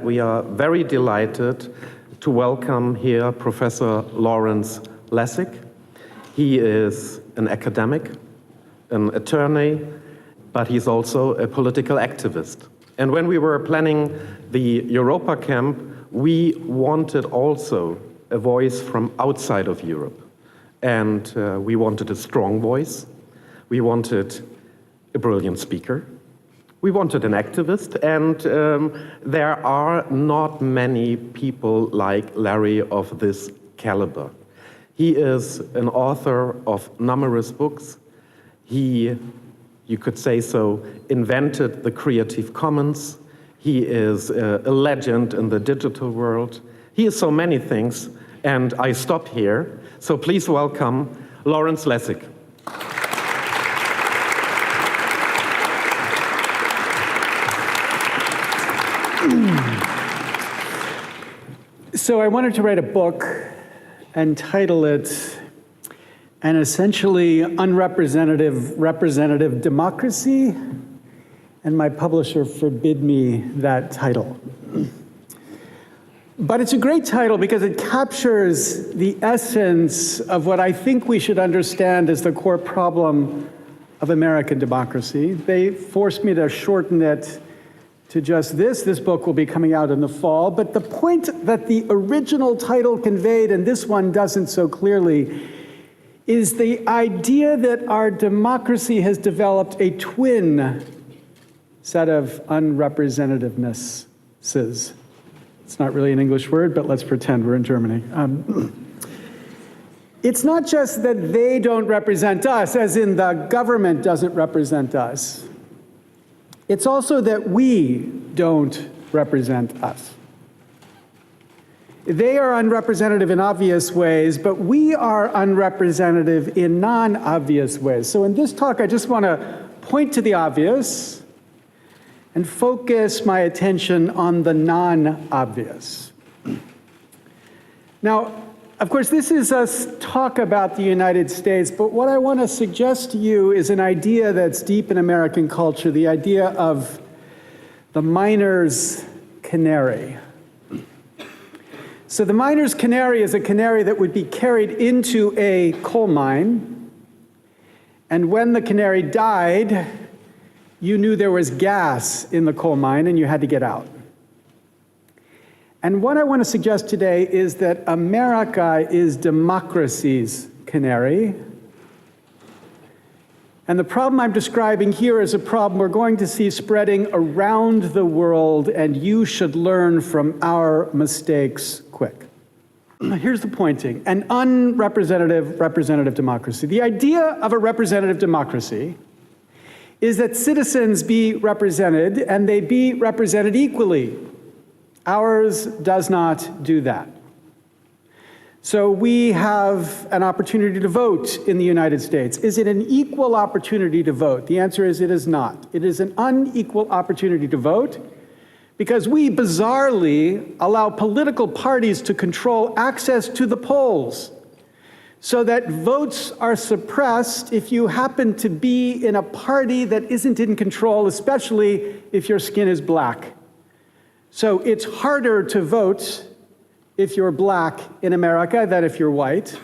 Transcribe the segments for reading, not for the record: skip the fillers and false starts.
We are very delighted to welcome here Professor Lawrence Lessig. He is an academic, an attorney, but he's also a political activist. And when we were planning the EuropaCamp, we wanted also a voice from outside of Europe. And we wanted a strong voice. We wanted a brilliant speaker. We wanted an activist, and there are not many people like Larry of this caliber. He is an author of numerous books. He, you could say so, invented the Creative Commons. He is a legend in the digital world. He is so many things, and I stop here. So please welcome Lawrence Lessig. So I wanted to write a book and title it An Essentially Unrepresentative Democracy, and my publisher forbid me that title. But it's a great title because it captures the essence of what I think we should understand as the core problem of American democracy. They forced me to shorten it to just this. This book will be coming out in the fall, but the point that the original title conveyed, and this one doesn't so clearly, is the idea that our democracy has developed a twin set of unrepresentativenesses. It's not really an English word, but let's pretend we're in Germany. It's not just that they don't represent us, as in the government doesn't represent us. It's also that we don't represent us. They are unrepresentative in obvious ways, but we are unrepresentative in non-obvious ways. So in this talk, I just want to point to the obvious and focus my attention on the non-obvious. Now, of course, this is a talk about the United States, but what I want to suggest to you is an idea that's deep in American culture, the idea of the miner's canary. So the miner's canary is a canary that would be carried into a coal mine, and when the canary died, you knew there was gas in the coal mine and you had to get out. And what I want to suggest today is that America is democracy's canary. And the problem I'm describing here is a problem we're going to see spreading around the world, and you should learn from our mistakes quick. Here's the pointing: an unrepresentative representative democracy. The idea of a representative democracy is that citizens be represented, and they be represented equally. Ours does not do that. So we have an opportunity to vote in the United States. Is it an equal opportunity to vote? The answer is it is not. It is an unequal opportunity to vote because we bizarrely allow political parties to control access to the polls so that votes are suppressed if you happen to be in a party that isn't in control, especially if your skin is black. So it's harder to vote if you're black in America than if you're white.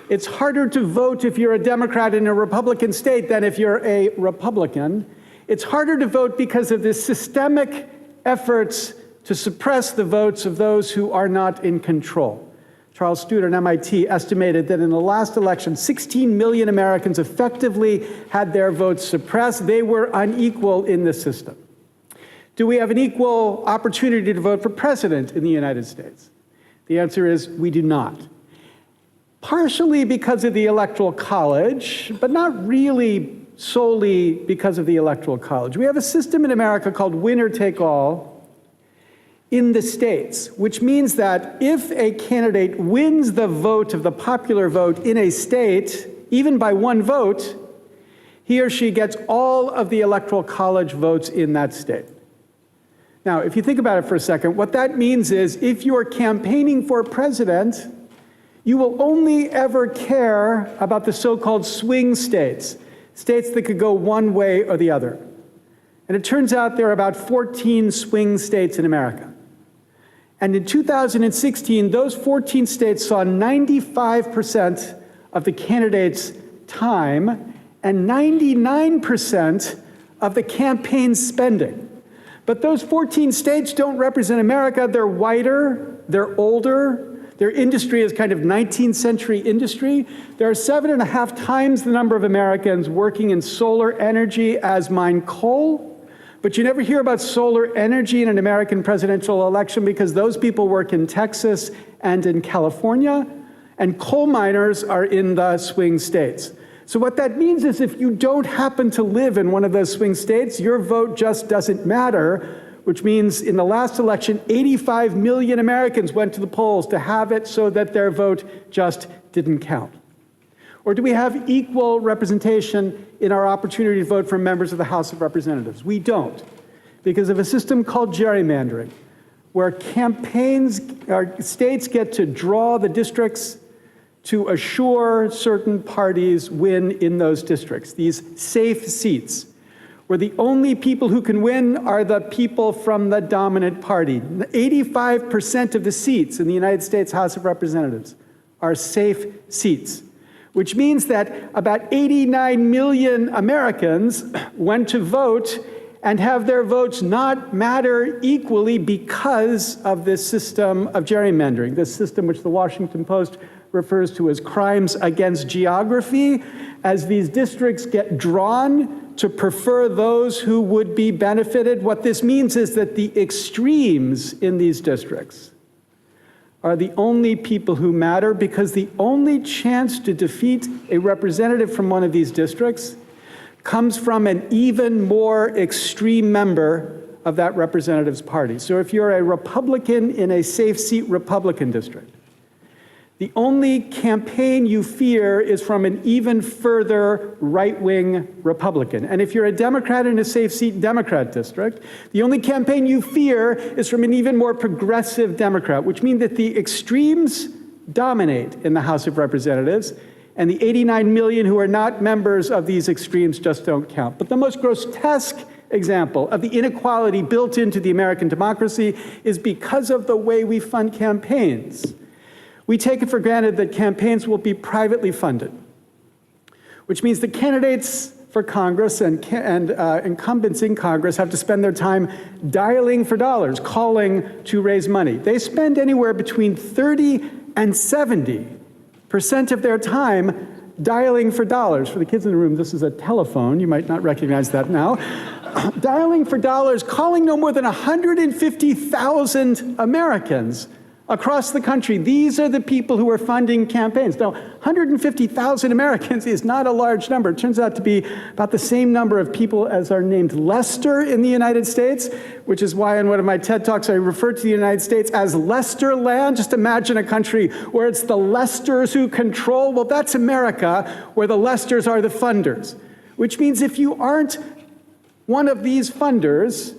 It's harder to vote if you're a Democrat in a Republican state than if you're a Republican. It's harder to vote because of the systemic efforts to suppress the votes of those who are not in control. Charles Stewart at MIT estimated that in the last election, 16 million Americans effectively had their votes suppressed. They were unequal in the system. Do we have an equal opportunity to vote for president in the United States? The answer is we do not. Partially because of the Electoral College, but not really solely because of the Electoral College. We have a system in America called winner take all in the states, which means that if a candidate wins the vote of the popular vote in a state, even by one vote, he or she gets all of the Electoral College votes in that state. Now, if you think about it for a second, what that means is if you're campaigning for president, you will only ever care about the so-called swing states, states that could go one way or the other. And it turns out there are about 14 swing states in America. And in 2016, those 14 states saw 95% of the candidates' time and 99% of the campaign spending. But those 14 states don't represent America. They're whiter, they're older, their industry is kind of 19th century industry. There are 7.5 times the number of Americans working in solar energy as mine coal. But you never hear about solar energy in an American presidential election because those people work in Texas and in California, and coal miners are in the swing states. So what that means is if you don't happen to live in one of those swing states, your vote just doesn't matter, which means in the last election, 85 million Americans went to the polls to have it so that their vote just didn't count. Or do we have equal representation in our opportunity to vote for members of the House of Representatives? We don't, because of a system called gerrymandering, where states get to draw the districts to assure certain parties win in those districts, these safe seats, where the only people who can win are the people from the dominant party. 85% of the seats in the United States House of Representatives are safe seats, which means that about 89 million Americans went to vote and have their votes not matter equally because of this system of gerrymandering, this system which the Washington Post refers to as crimes against geography, as these districts get drawn to prefer those who would be benefited. What this means is that the extremes in these districts are the only people who matter, because the only chance to defeat a representative from one of these districts comes from an even more extreme member of that representative's party. So if you're a Republican in a safe seat Republican district, the only campaign you fear is from an even further right-wing Republican. And if you're a Democrat in a safe seat Democrat district, the only campaign you fear is from an even more progressive Democrat, which means that the extremes dominate in the House of Representatives, and the 89 million who are not members of these extremes just don't count. But the most grotesque example of the inequality built into the American democracy is because of the way we fund campaigns. We take it for granted that campaigns will be privately funded, which means the candidates for Congress and incumbents in Congress have to spend their time dialing for dollars, calling to raise money. They spend anywhere between 30 and 70% of their time dialing for dollars. For the kids in the room, this is a telephone. You might not recognize that now. Dialing for dollars, calling no more than 150,000 Americans across the country. These are the people who are funding campaigns. Now, 150,000 Americans is not a large number. It turns out to be about the same number of people as are named Lester in the United States, which is why in one of my TED Talks I refer to the United States as Lester land. Just imagine a country where it's the Lesters who control. Well, that's America, where the Lesters are the funders, which means if you aren't one of these funders,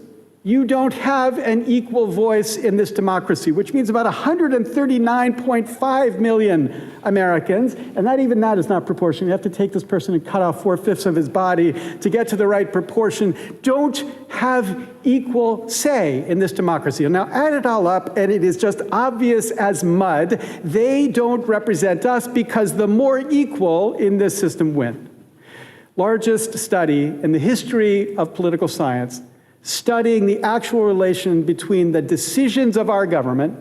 you don't have an equal voice in this democracy, which means about 139.5 million Americans, and even that is not proportional. You have to take this person and cut off 4/5 of his body to get to the right proportion, don't have equal say in this democracy. And now add it all up, and it is just obvious as mud. They don't represent us because the more equal in this system win. Largest study in the history of political science, studying the actual relation between the decisions of our government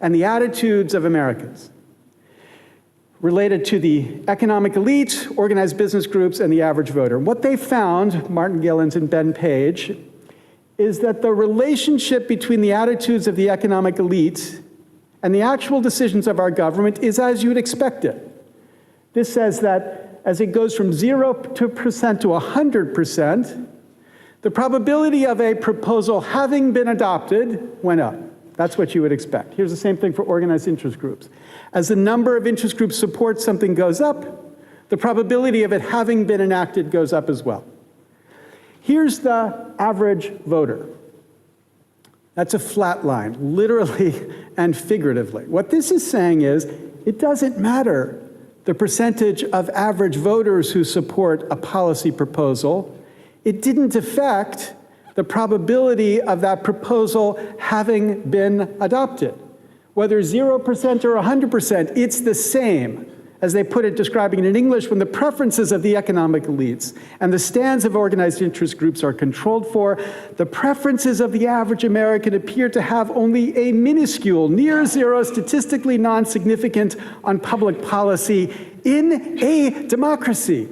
and the attitudes of Americans, related to the economic elite, organized business groups, and the average voter. What they found, Martin Gilens and Ben Page, is that the relationship between the attitudes of the economic elite and the actual decisions of our government is as you'd expect it. This says that as it goes from 0% to 100%, the probability of a proposal having been adopted went up. That's what you would expect. Here's the same thing for organized interest groups. As the number of interest groups support something goes up, the probability of it having been enacted goes up as well. Here's the average voter. That's a flat line, literally and figuratively. What this is saying is, it doesn't matter the percentage of average voters who support a policy proposal. It didn't affect the probability of that proposal having been adopted. Whether 0% or 100%, it's the same, as they put it, describing it in English, when the preferences of the economic elites and the stands of organized interest groups are controlled for, the preferences of the average American appear to have only a minuscule, near zero, statistically non-significant on public policy in a democracy.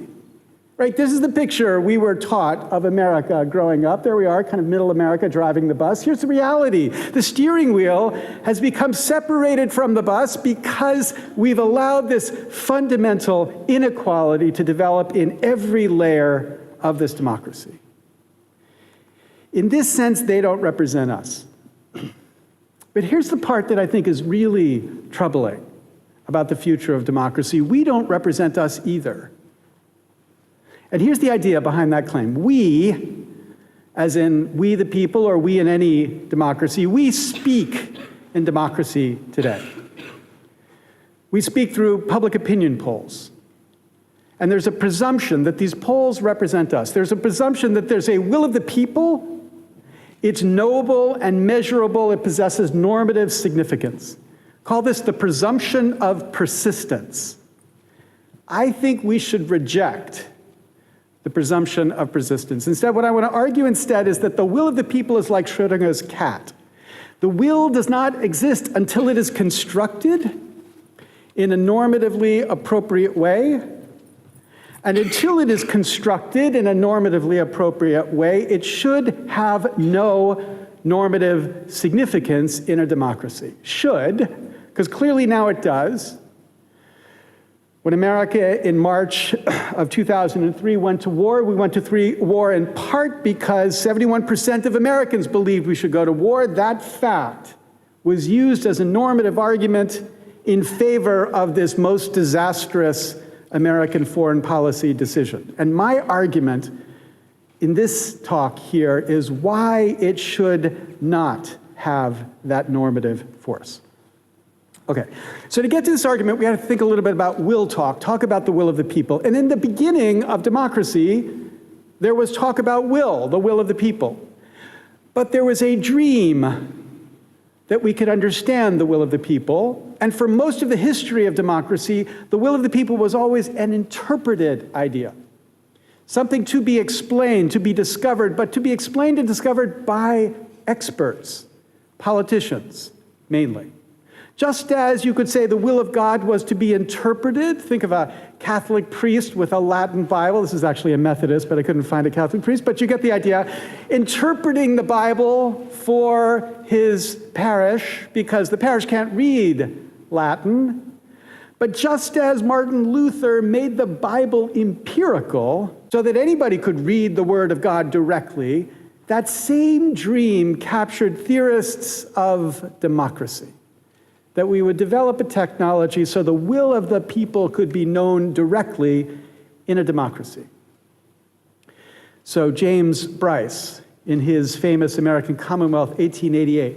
Right, this is the picture we were taught of America growing up. There we are, kind of middle America driving the bus. Here's the reality. The steering wheel has become separated from the bus because we've allowed this fundamental inequality to develop in every layer of this democracy. In this sense, they don't represent us. But here's the part that I think is really troubling about the future of democracy. We don't represent us either. And here's the idea behind that claim. We, as in we the people or we in any democracy, we speak in democracy today. We speak through public opinion polls. And there's a presumption that these polls represent us. There's a presumption that there's a will of the people. It's knowable and measurable. It possesses normative significance. Call this the presumption of persistence. I think we should reject the presumption of persistence. Instead, what I want to argue instead is that the will of the people is like Schrödinger's cat. The will does not exist until it is constructed in a normatively appropriate way. And until it is constructed in a normatively appropriate way, it should have no normative significance in a democracy. Should, because clearly now it does. When America in March of 2003 went to war, we went to war in part because 71% of Americans believed we should go to war. That fact was used as a normative argument in favor of this most disastrous American foreign policy decision. And my argument in this talk here is why it should not have that normative force. Okay, so to get to this argument, we have to think a little bit about will talk about the will of the people. And in the beginning of democracy, there was talk about the will of the people. But there was a dream that we could understand the will of the people. And for most of the history of democracy, the will of the people was always an interpreted idea. Something to be explained, to be discovered, but to be explained and discovered by experts, politicians, mainly. Just as you could say the will of God was to be interpreted. Think of a Catholic priest with a Latin Bible. This is actually a Methodist, but I couldn't find a Catholic priest, but you get the idea. Interpreting the Bible for his parish because the parish can't read Latin. But just as Martin Luther made the Bible empirical so that anybody could read the Word of God directly, that same dream captured theorists of democracy. That we would develop a technology so the will of the people could be known directly in a democracy. So James Bryce, in his famous American Commonwealth, 1888,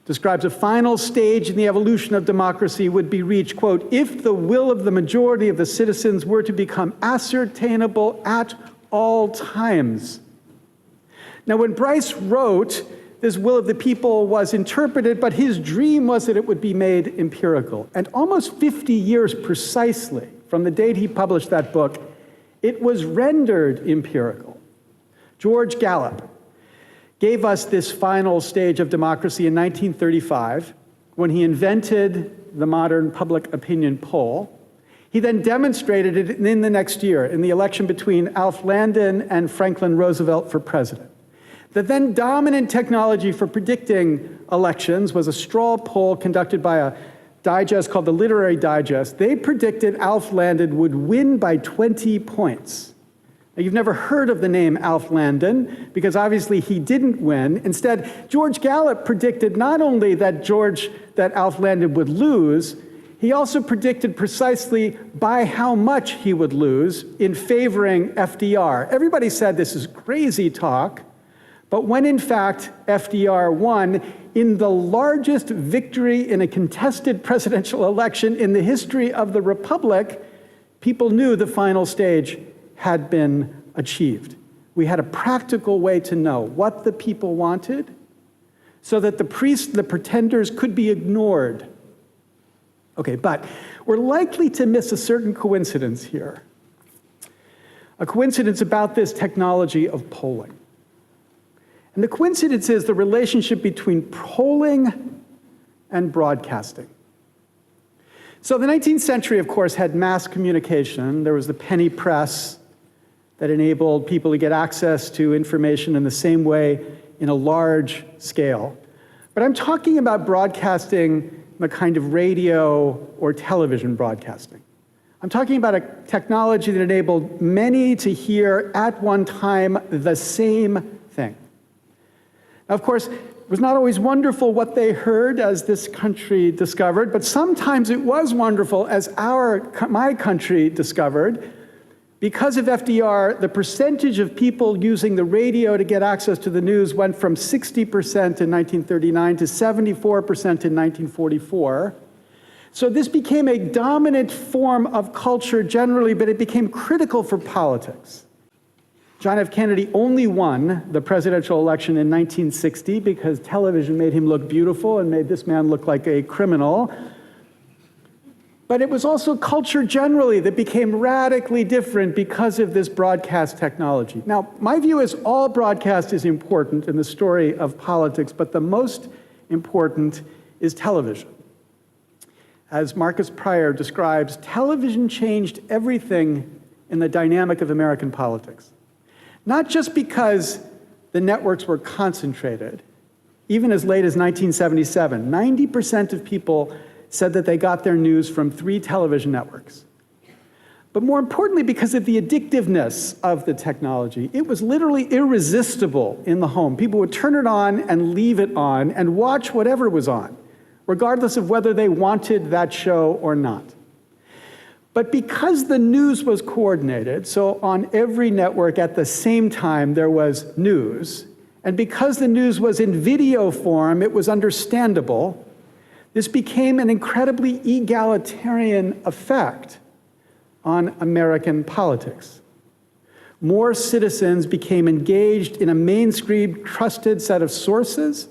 describes a final stage in the evolution of democracy would be reached, quote, if the will of the majority of the citizens were to become ascertainable at all times. Now, when Bryce wrote, this will of the people was interpreted, but his dream was that it would be made empirical. And almost 50 years precisely from the date he published that book, it was rendered empirical. George Gallup gave us this final stage of democracy in 1935 when he invented the modern public opinion poll. He then demonstrated it in the next year in the election between Alf Landon and Franklin Roosevelt for president. The then dominant technology for predicting elections was a straw poll conducted by a digest called the Literary Digest. They predicted Alf Landon would win by 20 points. Now, you've never heard of the name Alf Landon because obviously he didn't win. Instead, George Gallup predicted not only that Alf Landon would lose, he also predicted precisely by how much he would lose in favoring FDR. Everybody said this is crazy talk. But when in fact FDR won in the largest victory in a contested presidential election in the history of the Republic, people knew the final stage had been achieved. We had a practical way to know what the people wanted so that the priests, the pretenders, could be ignored. Okay, but we're likely to miss a certain coincidence here. A coincidence about this technology of polling. And the coincidence is the relationship between polling and broadcasting. So the 19th century, of course, had mass communication. There was the penny press that enabled people to get access to information in the same way in a large scale. But I'm talking about broadcasting the kind of radio or television broadcasting. I'm talking about a technology that enabled many to hear at one time the same thing. Now, of course, it was not always wonderful what they heard, as this country discovered, but sometimes it was wonderful, as my country discovered. Because of FDR, the percentage of people using the radio to get access to the news went from 60% in 1939 to 74% in 1944. So this became a dominant form of culture generally, but it became critical for politics. John F. Kennedy only won the presidential election in 1960 because television made him look beautiful and made this man look like a criminal. But it was also culture generally that became radically different because of this broadcast technology. Now, my view is all broadcast is important in the story of politics, but the most important is television. As Marcus Pryor describes, television changed everything in the dynamic of American politics. Not just because the networks were concentrated. Even as late as 1977, 90% of people said that they got their news from 3 television networks. But more importantly, because of the addictiveness of the technology, it was literally irresistible in the home. People would turn it on and leave it on and watch whatever was on, regardless of whether they wanted that show or not. But because the news was coordinated, so on every network at the same time there was news, and because the news was in video form, it was understandable, this became an incredibly egalitarian effect on American politics. More citizens became engaged in a mainstream, trusted set of sources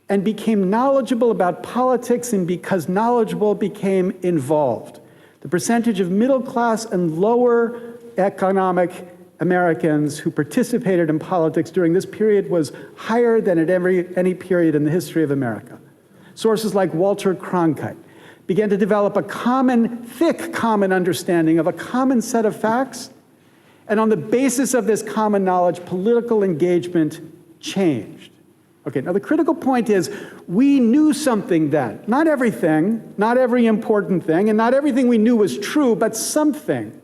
and became knowledgeable about politics, and because knowledgeable, became involved. The percentage of middle-class and lower economic Americans who participated in politics during this period was higher than at any period in the history of America. Sources like Walter Cronkite began to develop a thick common understanding of a common set of facts, and on the basis of this common knowledge, political engagement changed. Okay, now the critical point is we knew something then. Not everything, not every important thing, and not everything we knew was true, but something.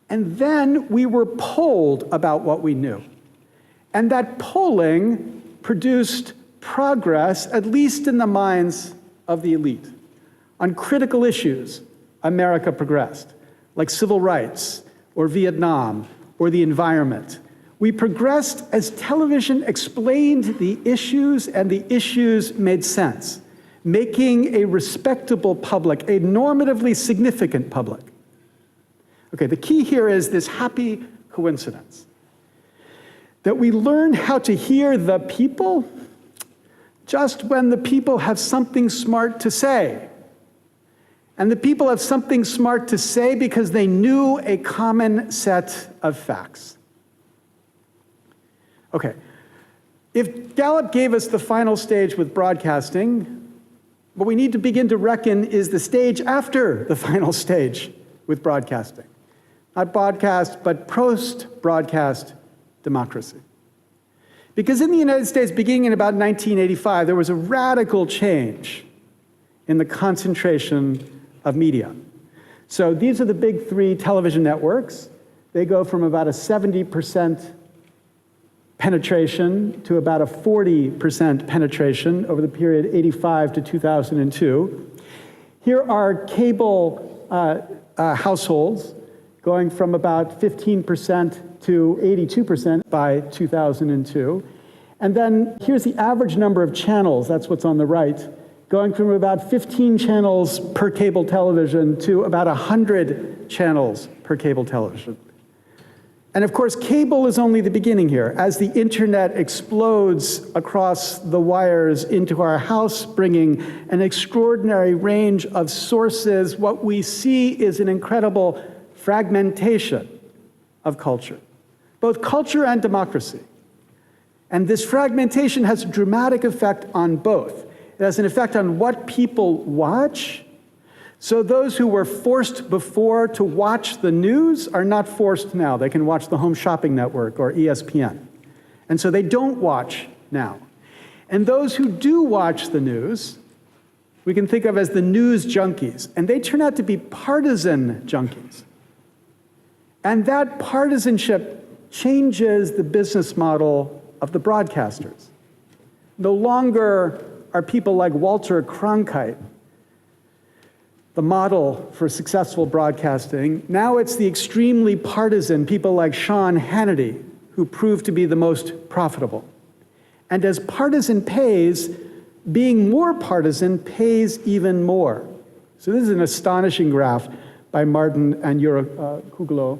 And then we were polled about what we knew. And that polling produced progress, at least in the minds of the elite. On critical issues, America progressed, like civil rights, or Vietnam, or the environment. We progressed as television explained the issues, and the issues made sense, making a respectable public, a normatively significant public. Okay, the key here is this happy coincidence, that we learn how to hear the people just when the people have something smart to say. And the people have something smart to say because they knew a common set of facts. Okay, if Gallup gave us the final stage with broadcasting, what we need to begin to reckon is the stage after the final stage with broadcasting. Not broadcast, but post-broadcast democracy. Because in the United States, beginning in about 1985, there was a radical change in the concentration of media. So these are the big 3 television networks. They go from about a 70% penetration to about a 40% penetration over the period 85 to 2002. Here are cable households going from about 15% to 82% by 2002. And then here's the average number of channels, that's what's on the right, going from about 15 channels per cable television to about 100 channels per cable television. And of course, cable is only the beginning here. As the internet explodes across the wires into our house, bringing an extraordinary range of sources, what we see is an incredible fragmentation of culture, both culture and democracy. And this fragmentation has a dramatic effect on both. It has an effect on what people watch. So those who were forced before to watch the news are not forced now. They can watch the Home Shopping Network or ESPN. And so they don't watch now. And those who do watch the news, we can think of as the news junkies. And they turn out to be partisan junkies. And that partisanship changes the business model of the broadcasters. No longer are people like Walter Cronkite the model for successful broadcasting. Now it's the extremely partisan people like Sean Hannity who prove to be the most profitable. And as partisan pays, being more partisan pays even more. So this is an astonishing graph by Martin and Kuglo.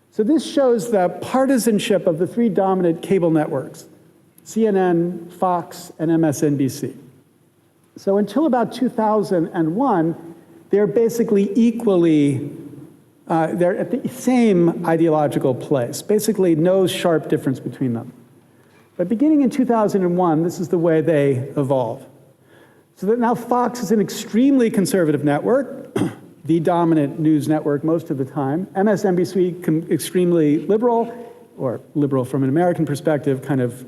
So this shows the partisanship of the three dominant cable networks, CNN, Fox, and MSNBC. So until about 2001, they're basically equally, they're at the same ideological place, basically no sharp difference between them. But beginning in 2001, this is the way they evolve. So that now Fox is an extremely conservative network, the dominant news network most of the time. MSNBC, extremely liberal, or liberal from an American perspective, kind of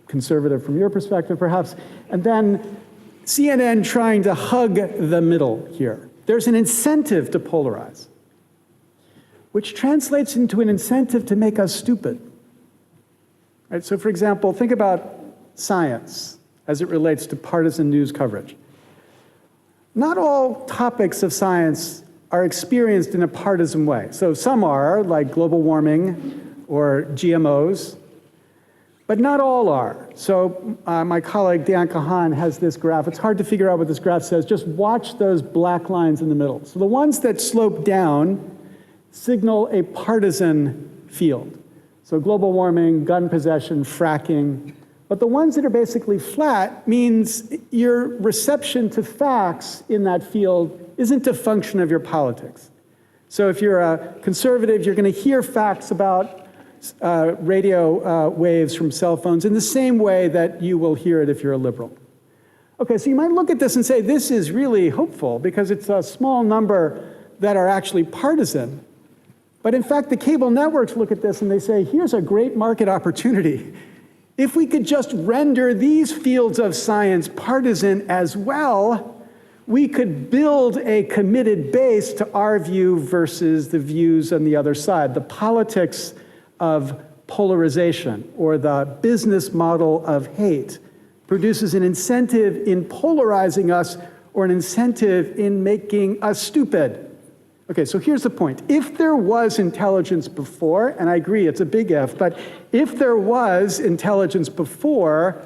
conservative from your perspective, perhaps. And then CNN trying to hug the middle here. There's an incentive to polarize, which translates into an incentive to make us stupid. Right? So for example, think about science as it relates to partisan news coverage. Not all topics of science are experienced in a partisan way. So some are, like global warming or GMOs, but not all are. So my colleague Dan Kahan has this graph. It's hard to figure out what this graph says. Just watch those black lines in the middle. So the ones that slope down signal a partisan field. So global warming, gun possession, fracking. But the ones that are basically flat means your reception to facts in that field isn't a function of your politics. So if you're a conservative, you're going to hear facts about radio waves from cell phones in the same way that you will hear it if you're a liberal. Okay, so you might look at this and say, this is really hopeful because it's a small number that are actually partisan. But in fact, the cable networks look at this and they say, here's a great market opportunity. If we could just render these fields of science partisan as well, we could build a committed base to our view versus the views on the other side. The politics of polarization, or the business model of hate, produces an incentive in polarizing us or an incentive in making us stupid. Okay, so here's the point. If there was intelligence before, and I agree it's a big if, but if there was intelligence before,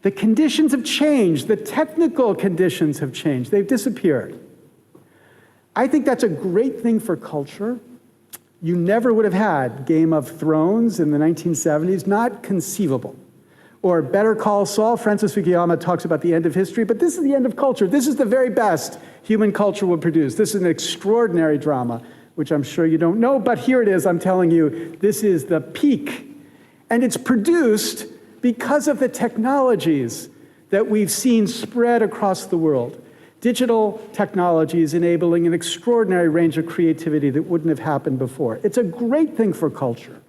the conditions have changed. The technical conditions have changed. They've disappeared. I think that's a great thing for culture. You never would have had Game of Thrones in the 1970s, not conceivable. Or Better Call Saul, Francis Fukuyama talks about the end of history, but this is the end of culture. This is the very best human culture will produce. This is an extraordinary drama, which I'm sure you don't know, but here it is, I'm telling you, this is the peak. And it's produced because of the technologies that we've seen spread across the world. Digital technologies enabling an extraordinary range of creativity that wouldn't have happened before. It's a great thing for culture.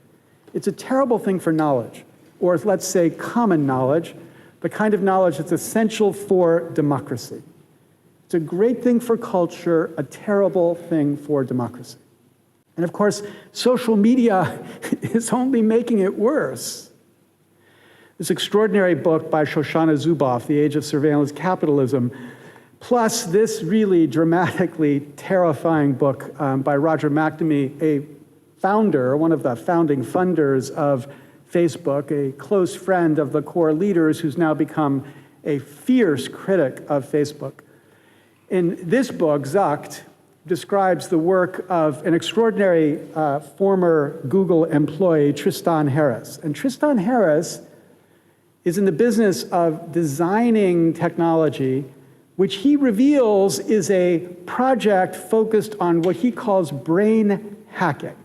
It's a terrible thing for knowledge, or let's say common knowledge, the kind of knowledge that's essential for democracy. It's a great thing for culture, a terrible thing for democracy. And of course, social media is only making it worse. This extraordinary book by Shoshana Zuboff, The Age of Surveillance Capitalism, plus this really dramatically terrifying book by Roger McNamee, a founder, one of the founding funders of Facebook, a close friend of the core leaders who's now become a fierce critic of Facebook. In this book, Zucked, describes the work of an extraordinary former Google employee, Tristan Harris. And Tristan Harris is in the business of designing technology, which he reveals is a project focused on what he calls brain hacking.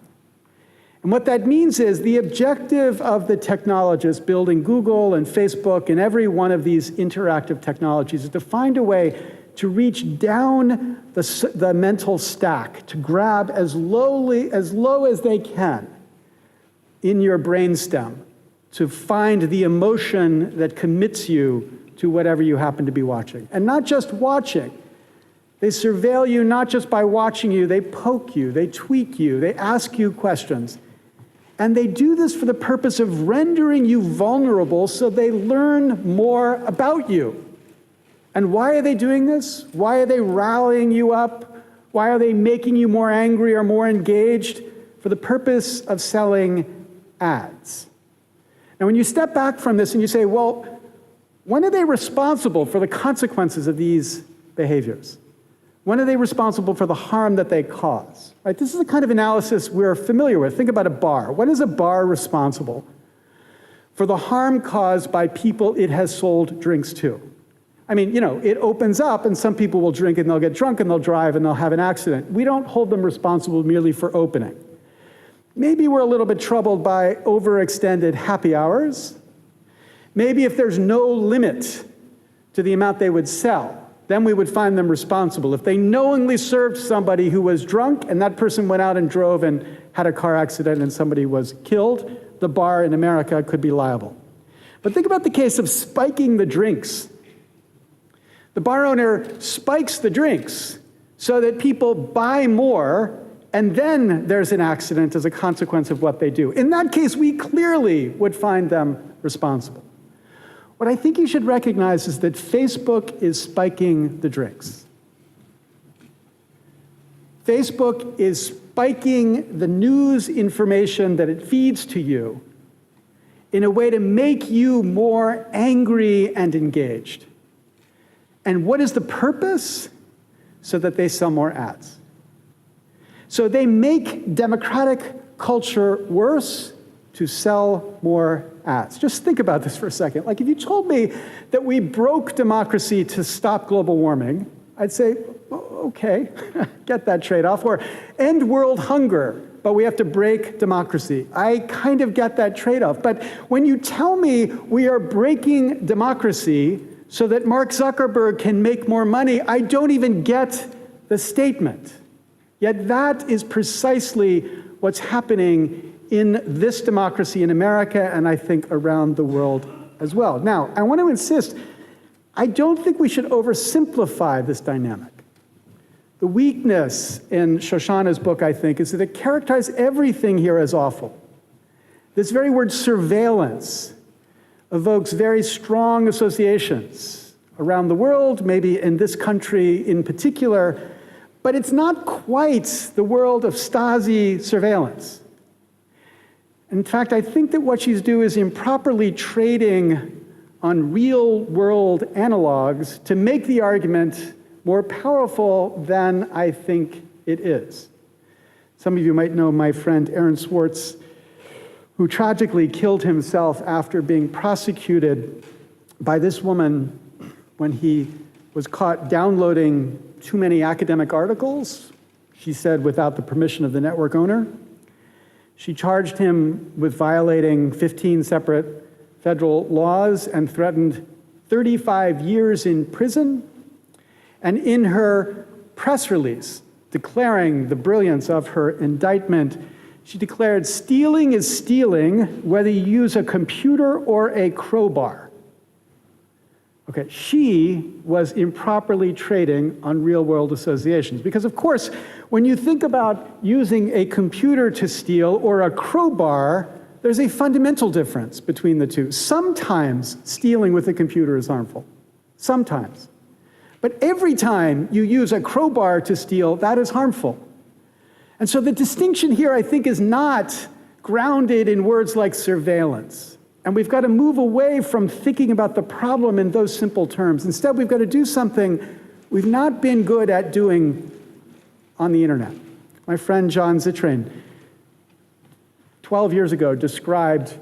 And what that means is the objective of the technologists building Google and Facebook and every one of these interactive technologies is to find a way to reach down the mental stack, to grab as low as they can in your brainstem, to find the emotion that commits you to whatever you happen to be watching. And not just watching. They surveil you not just by watching you, they poke you, they tweak you, they ask you questions. And they do this for the purpose of rendering you vulnerable so they learn more about you. And why are they doing this? Why are they rallying you up? Why are they making you more angry or more engaged? For the purpose of selling ads. Now, when you step back from this and you say, well, when are they responsible for the consequences of these behaviors? When are they responsible for the harm that they cause? Right? This is the kind of analysis we're familiar with. Think about a bar. When is a bar responsible for the harm caused by people it has sold drinks to? I mean, it opens up and some people will drink and they'll get drunk and they'll drive and they'll have an accident. We don't hold them responsible merely for opening. Maybe we're a little bit troubled by overextended happy hours. Maybe if there's no limit to the amount they would sell, then we would find them responsible. If they knowingly served somebody who was drunk and that person went out and drove and had a car accident and somebody was killed, the bar in America could be liable. But think about the case of spiking the drinks. The bar owner spikes the drinks so that people buy more, and then there's an accident as a consequence of what they do. In that case, we clearly would find them responsible. What I think you should recognize is that Facebook is spiking the drinks. Facebook is spiking the news information that it feeds to you in a way to make you more angry and engaged. And what is the purpose? So that they sell more ads. So they make democratic culture worse to sell more ads. Just think about this for a second. Like if you told me that we broke democracy to stop global warming, I'd say, okay, get that trade-off. Or end world hunger, but we have to break democracy. I kind of get that trade-off. But when you tell me we are breaking democracy so that Mark Zuckerberg can make more money, I don't even get the statement. Yet that is precisely what's happening in this democracy in America, and I think around the world as well. Now, I want to insist, I don't think we should oversimplify this dynamic. The weakness in Shoshana's book, I think, is that it characterizes everything here as awful. This very word surveillance evokes very strong associations around the world, maybe in this country in particular, but it's not quite the world of Stasi surveillance. In fact, I think that what she's doing is improperly trading on real-world analogs to make the argument more powerful than I think it is. Some of you might know my friend Aaron Swartz, who tragically killed himself after being prosecuted by this woman when he was caught downloading too many academic articles, she said, without the permission of the network owner. She charged him with violating 15 separate federal laws and threatened 35 years in prison. And in her press release declaring the brilliance of her indictment, she declared, stealing is stealing whether you use a computer or a crowbar. Okay, she was improperly trading on real-world associations. Because, of course, when you think about using a computer to steal or a crowbar, there's a fundamental difference between the two. Sometimes stealing with a computer is harmful. Sometimes. But every time you use a crowbar to steal, that is harmful. And so the distinction here, I think, is not grounded in words like surveillance. And we've got to move away from thinking about the problem in those simple terms. Instead, we've got to do something we've not been good at doing on the internet. My friend John Zittrain, 12 years ago, described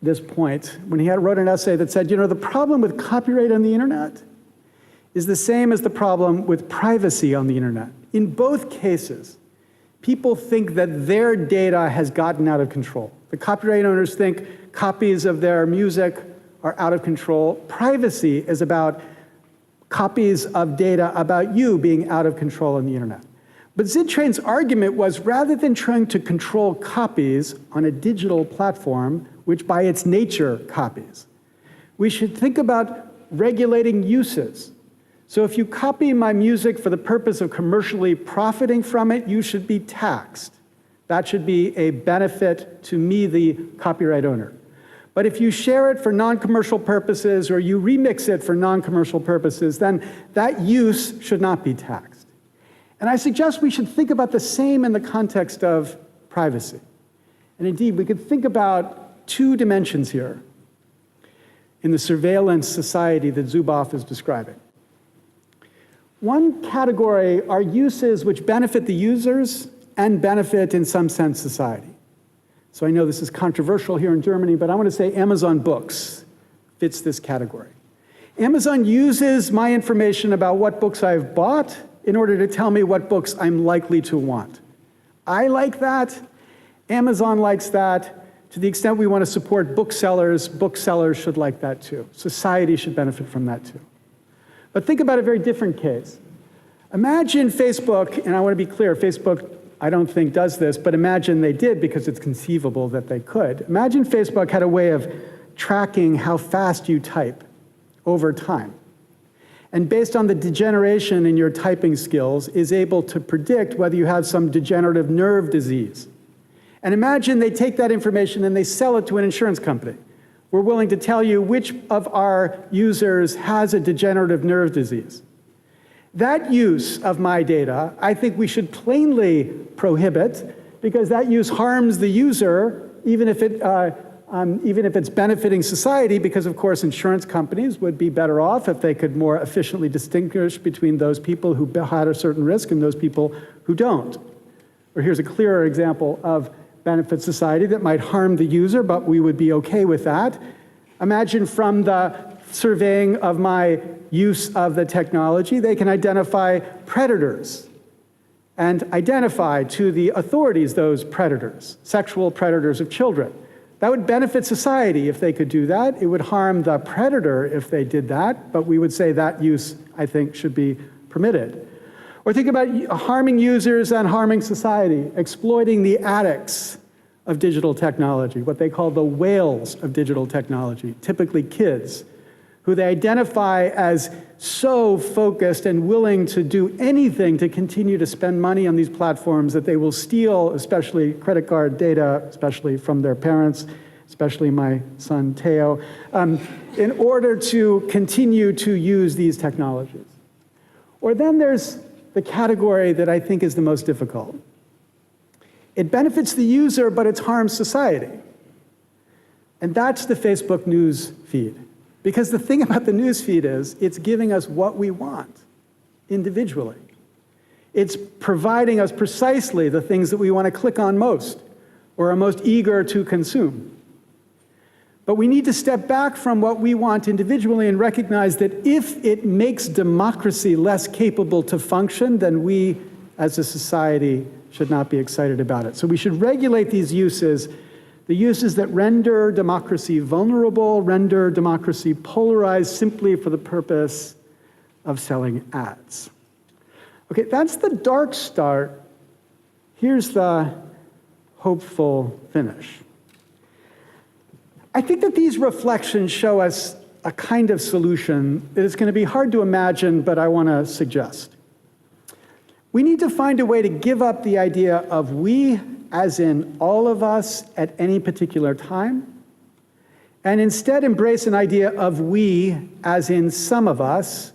this point when he wrote an essay that said, the problem with copyright on the internet is the same as the problem with privacy on the internet. In both cases, people think that their data has gotten out of control. The copyright owners think copies of their music are out of control. Privacy is about copies of data about you being out of control on the internet. But Zittrain's argument was, rather than trying to control copies on a digital platform, which by its nature copies, we should think about regulating uses. So if you copy my music for the purpose of commercially profiting from it, you should be taxed. That should be a benefit to me, the copyright owner. But if you share it for non-commercial purposes or you remix it for non-commercial purposes, then that use should not be taxed. And I suggest we should think about the same in the context of privacy. And indeed, we could think about two dimensions here in the surveillance society that Zuboff is describing. One category are uses which benefit the users and benefit, in some sense, society. So I know this is controversial here in Germany, but I want to say Amazon Books fits this category. Amazon uses my information about what books I've bought in order to tell me what books I'm likely to want. I like that. Amazon likes that. To the extent we want to support booksellers should like that too. Society should benefit from that too. But think about a very different case. Imagine Facebook, and I want to be clear, Facebook I don't think does this, but imagine they did because it's conceivable that they could. Imagine Facebook had a way of tracking how fast you type over time. And based on the degeneration in your typing skills, is able to predict whether you have some degenerative nerve disease. And imagine they take that information and they sell it to an insurance company. We're willing to tell you which of our users has a degenerative nerve disease. That use of my data, I think we should plainly prohibit, because that use harms the user, even if it's benefiting society, because of course insurance companies would be better off if they could more efficiently distinguish between those people who had a certain risk and those people who don't. Or here's a clearer example of benefit society that might harm the user, but we would be okay with that. Imagine from the surveying of my use of the technology, they can identify predators and identify to the authorities those predators, sexual predators of children. That would benefit society if they could do that. It would harm the predator if they did that, but we would say that use, I think, should be permitted. Or think about harming users and harming society, exploiting the addicts of digital technology, what they call the whales of digital technology, typically kids, who they identify as so focused and willing to do anything to continue to spend money on these platforms that they will steal, especially credit card data, especially from their parents, especially my son Theo, in order to continue to use these technologies. Or then there's the category that I think is the most difficult. It benefits the user, but it harms society. And that's the Facebook news feed. Because the thing about the news feed is it's giving us what we want individually. It's providing us precisely the things that we want to click on most or are most eager to consume. But we need to step back from what we want individually and recognize that if it makes democracy less capable to function, then we as a society should not be excited about it. So we should regulate these uses, the uses that render democracy vulnerable, render democracy polarized simply for the purpose of selling ads. Okay, that's the dark start. Here's the hopeful finish. I think that these reflections show us a kind of solution that is going to be hard to imagine, but I want to suggest. We need to find a way to give up the idea of we, as in all of us at any particular time, and instead embrace an idea of we, as in some of us,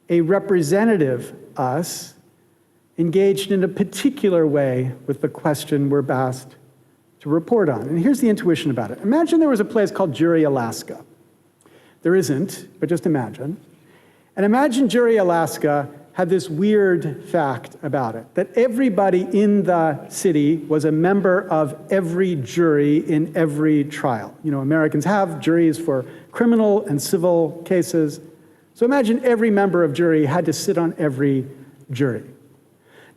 a representative us, engaged in a particular way with the question we're asked to report on. And here's the intuition about it. Imagine there was a place called Jury, Alaska. There isn't, but just imagine. And imagine Jury, Alaska had this weird fact about it, that everybody in the city was a member of every jury in every trial. You know, Americans have juries for criminal and civil cases. So imagine every member of jury had to sit on every jury.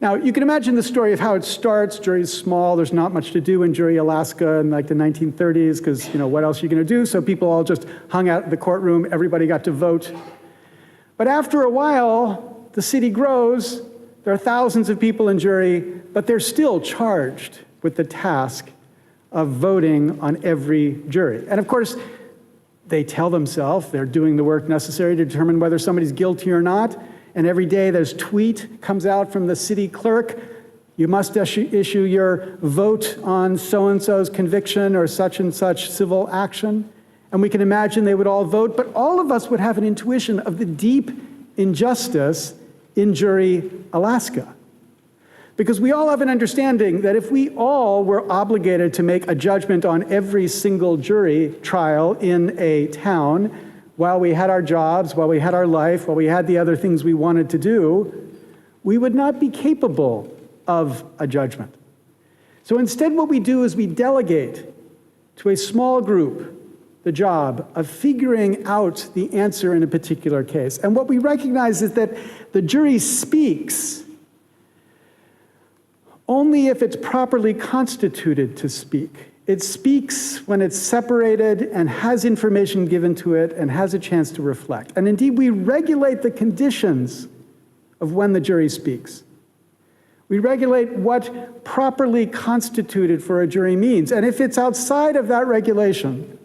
Now, you can imagine the story of how it starts. Jury's small. There's not much to do in jury Alaska in like the 1930s because, you know, what else are you going to do? So people all just hung out in the courtroom. Everybody got to vote. But after a while, the city grows. There are thousands of people in jury, but they're still charged with the task of voting on every jury. And of course, they tell themselves they're doing the work necessary to determine whether somebody's guilty or not. And every day there's tweet comes out from the city clerk. You must issue your vote on so-and-so's conviction or such and such civil action. And we can imagine they would all vote, but all of us would have an intuition of the deep injustice in jury Alaska. Because we all have an understanding that if we all were obligated to make a judgment on every single jury trial in a town, while we had our jobs, while we had our life, while we had the other things we wanted to do, we would not be capable of a judgment. So instead what we do is we delegate to a small group the job of figuring out the answer in a particular case. And what we recognize is that the jury speaks only if it's properly constituted to speak. It speaks when it's separated and has information given to it and has a chance to reflect. And indeed, we regulate the conditions of when the jury speaks. We regulate what properly constituted for a jury means. And if it's outside of that regulation,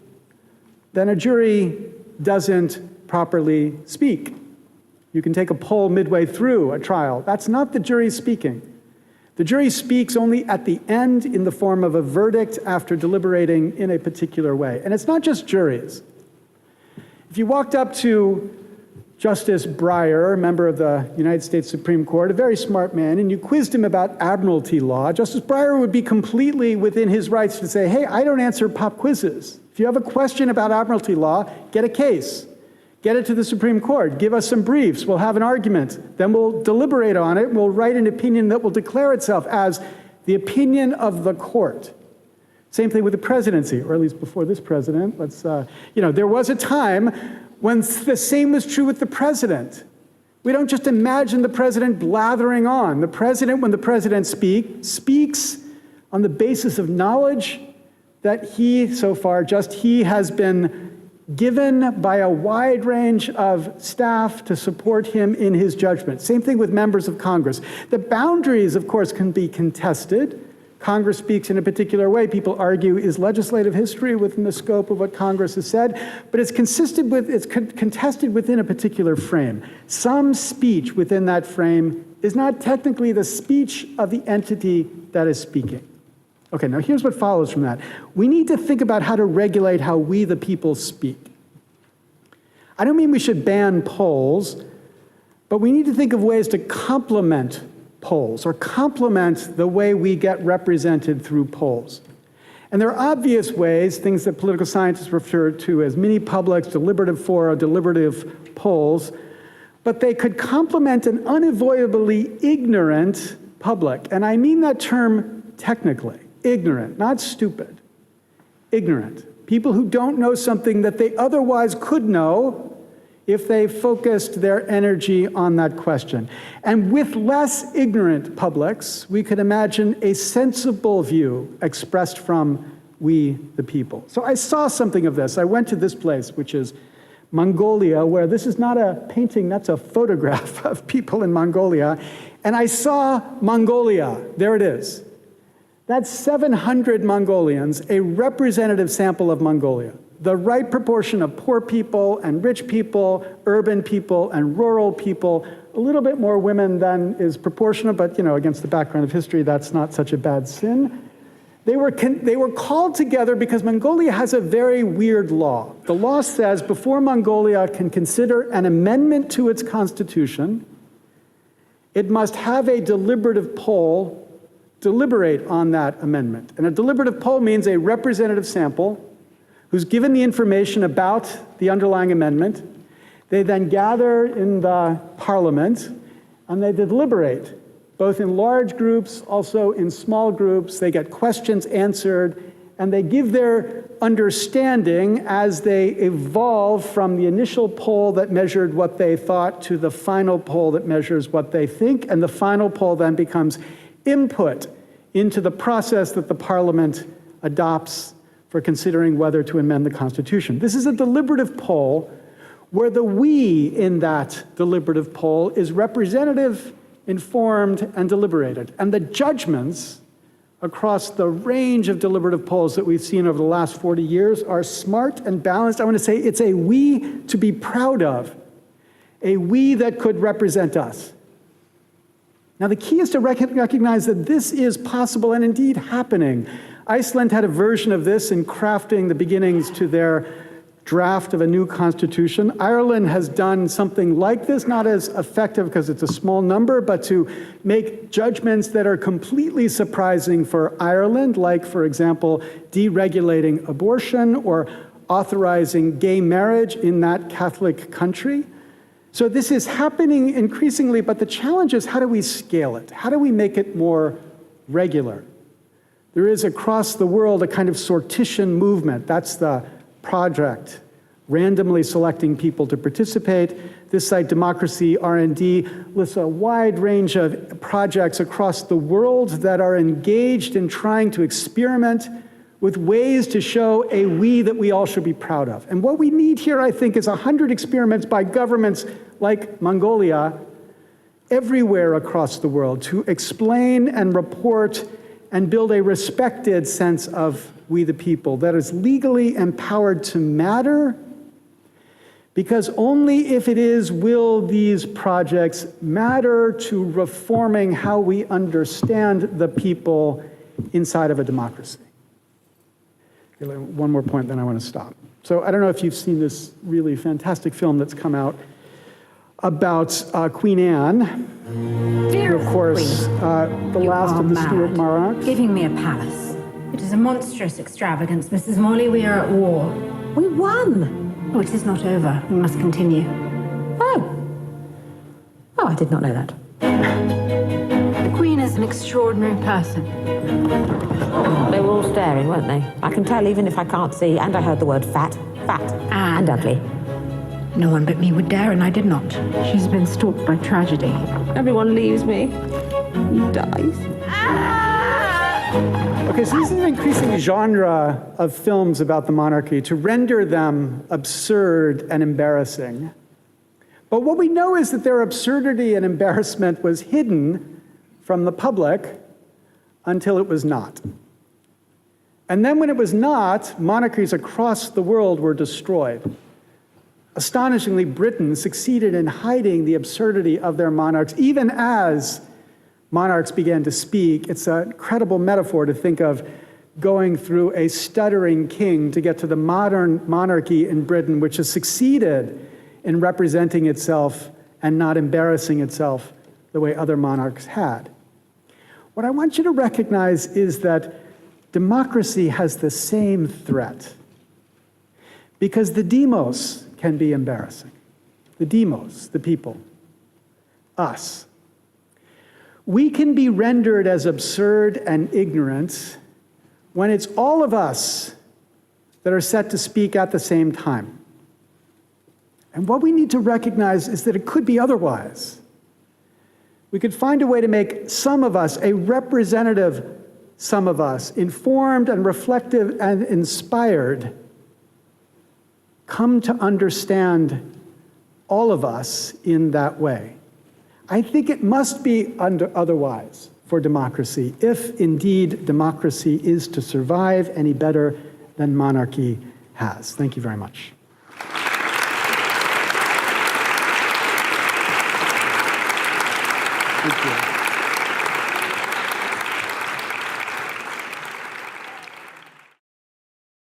then a jury doesn't properly speak. You can take a poll midway through a trial. That's not the jury speaking. The jury speaks only at the end in the form of a verdict after deliberating in a particular way. And it's not just juries. If you walked up to Justice Breyer, a member of the United States Supreme Court, a very smart man, and you quizzed him about admiralty law, Justice Breyer would be completely within his rights to say, hey, I don't answer pop quizzes. If you have a question about admiralty law, get a case. Get it to the Supreme Court. Give us some briefs. We'll have an argument. Then we'll deliberate on it. We'll write an opinion that will declare itself as the opinion of the court. Same thing with the presidency, or at least before this president. There was a time when the same was true with the president. We don't just imagine the president blathering on. The president, when the president speaks on the basis of knowledge that he has been given by a wide range of staff to support him in his judgment. Same thing with members of Congress. The boundaries, of course, can be contested. Congress speaks in a particular way. People argue, is legislative history within the scope of what Congress has said? But it's contested within a particular frame. Some speech within that frame is not technically the speech of the entity that is speaking. Okay, now here's what follows from that. We need to think about how to regulate how we, the people, speak. I don't mean we should ban polls, but we need to think of ways to complement polls or complement the way we get represented through polls. And there are obvious ways, things that political scientists refer to as mini-publics, deliberative fora, deliberative polls, but they could complement an unavoidably ignorant public. And I mean that term technically. Ignorant, not stupid. Ignorant. People who don't know something that they otherwise could know if they focused their energy on that question. And with less ignorant publics, we could imagine a sensible view expressed from we, the people. So I saw something of this. I went to this place, which is Mongolia, where this is not a painting, that's a photograph of people in Mongolia. And I saw Mongolia. There it is. That's 700 Mongolians, a representative sample of Mongolia. The right proportion of poor people and rich people, urban people and rural people, a little bit more women than is proportionate, but against the background of history, that's not such a bad sin. They were called together because Mongolia has a very weird law. The law says before Mongolia can consider an amendment to its constitution, it must have a deliberative poll deliberate on that amendment. And a deliberative poll means a representative sample who's given the information about the underlying amendment. They then gather in the parliament and they deliberate, both in large groups, also in small groups. They get questions answered, and they give their understanding as they evolve from the initial poll that measured what they thought to the final poll that measures what they think, and the final poll then becomes input into the process that the Parliament adopts for considering whether to amend the Constitution. This is a deliberative poll where the we in that deliberative poll is representative, informed, and deliberated. And the judgments across the range of deliberative polls that we've seen over the last 40 years are smart and balanced. I want to say it's a we to be proud of, a we that could represent us. Now, the key is to recognize that this is possible and indeed happening. Iceland had a version of this in crafting the beginnings to their draft of a new constitution. Ireland has done something like this, not as effective because it's a small number, but to make judgments that are completely surprising for Ireland, like, for example, deregulating abortion or authorizing gay marriage in that Catholic country. So this is happening increasingly, but the challenge is, how do we scale it? How do we make it more regular? There is across the world a kind of sortition movement. That's the project, randomly selecting people to participate. This site, Democracy R&D, lists a wide range of projects across the world that are engaged in trying to experiment with ways to show a we that we all should be proud of. And what we need here, I think, is 100 experiments by governments like Mongolia everywhere across the world to explain and report and build a respected sense of we the people that is legally empowered to matter, because only if it is will these projects matter to reforming how we understand the people inside of a democracy. Okay, one more point, then I want to stop. So I don't know if you've seen this really fantastic film that's come out about Queen Anne, Dear of course, the last of the Stuart monarchs. Giving me a palace. It is a monstrous extravagance, Mrs. Morley. We are at war. We won. Oh, it is not over. We must continue. Oh, I did not know that. The Queen is an extraordinary person. They were all staring, weren't they? I can tell even if I can't see, and I heard the word fat, and ugly. No one but me would dare, and I did not. She's been stalked by tragedy. Everyone leaves me. He dies. Okay, so this is an increasing genre of films about the monarchy to render them absurd and embarrassing. But what we know is that their absurdity and embarrassment was hidden from the public until it was not. And then when it was not, monarchies across the world were destroyed. Astonishingly, Britain succeeded in hiding the absurdity of their monarchs, even as monarchs began to speak. It's an incredible metaphor to think of going through a stuttering king to get to the modern monarchy in Britain, which has succeeded in representing itself and not embarrassing itself the way other monarchs had. What I want you to recognize is that democracy has the same threat, because the demos can be embarrassing. The demos, the people, us. We can be rendered as absurd and ignorant when it's all of us that are set to speak at the same time. And what we need to recognize is that it could be otherwise. We could find a way to make some of us, a representative some of us, informed and reflective and inspired, come to understand all of us in that way. I think it must be otherwise for democracy, if indeed democracy is to survive any better than monarchy has. Thank you very much. Thank you.